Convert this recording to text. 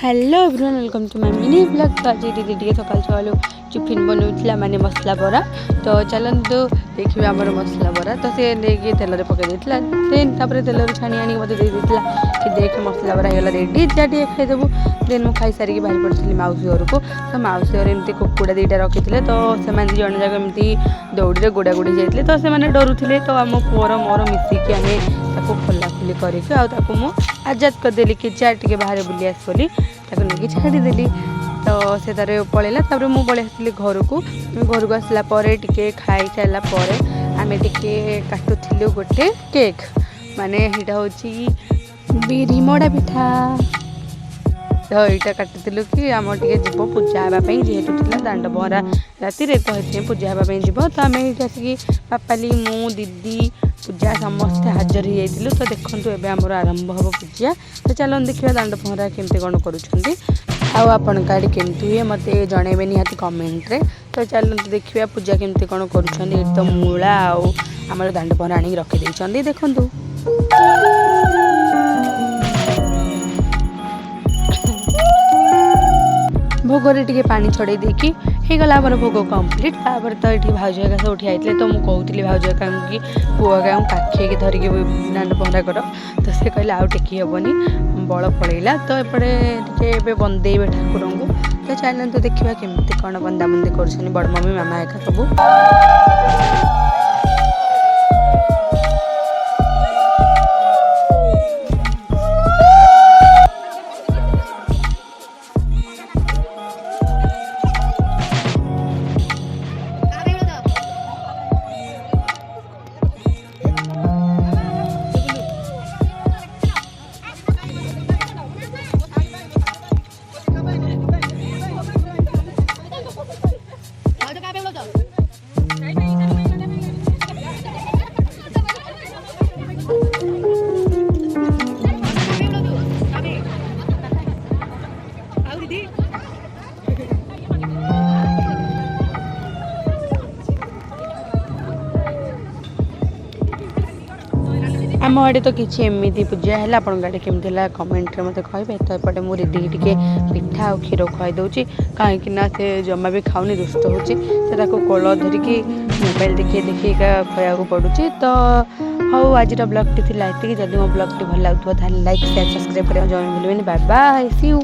Hello everyone welcome to my mini blog. तो आज दीदी टे सकाल सकाल टिफिन बनाऊला माने मसला बरा। तो चलतु देखिए आमर मसला बरा। तो सी नहीं तेल पकई देन तेल छाणी आनी मत देता कि देख मसला बरा होगा रेडी जा खाईदेबू। देन मुझे खाई सारिक बाहर पड़ी मौसी घर को। तो मौसी घर एमती कुकुड़ा दुईटा रखी थे। तो से जन जाक एमती दौड़ी गोड़ा गोड़ी जाते तो से डरुले। तो आम पुअर मोर मिसिकी आम खोला खोली करके आजाद करदेली कि जा टे बाहर बुली आस बोली नहीं छाड़देली। तो से तार पलैला मुझे पलि आसली घर को आसला टे खाई सारापर आम टे काटुलु गोटे केक माने यहाँ हूँ बिरी मड़ा पिठा। तो यहाँ काटुलु कि आम टे जीव पूजा हाँपाई जेहेतु था दांड पहरा राति तो ये पूजा हाँपाई जीव। तो आम ये आसिक पापाली मु दीदी पूजा समस्ते हाजर हो जाइलु। तो देखो एबे आमर आरंभ हम पूजा। तो चलो देखिए दांड पहरा केमती कौन करुँच आपण आड़े केमती हुए मत जनइबे निहाती कमेंट रे। तो चलो देखिए पूजा केमती कौन करुँच। तो मूला आमर दांड पहरा आनी रखिदे देखु। भोगरे टे पानी छड़े देकी गला भोग कम्प्लीट। तापर तो ये भाउज का सब उठी आते। तो मुझे कहती भाउज का कि पुआ का काखे धरिकी दांड पहरा कर। तो सी कहले आउ टेकी हेनी बल पलैला। तो एपटे बंदेबे ठाकुर को। तो चलते तो देखा केमती कौन बंदा बंदी कर बड़ मम्मी मामा एका सब। आम आड़े तो किसी एमती पूजा है आप केमती कमेंट मत कहे। तो एपटे मुझे दीदी टे पिठा और क्षीर खुआई दूसरी कहीं से जमा भी खाऊनी दुष्ट हो कोल धरिकी मोबाइल देखिए देखिए खुआ पड़ुची। तो हाँ आज ब्लॉग टी थी जब मो ब्लॉग टी भल लगे लाइक शेयर सब्सक्राइब करने जमा भूलें। Bye bye see you.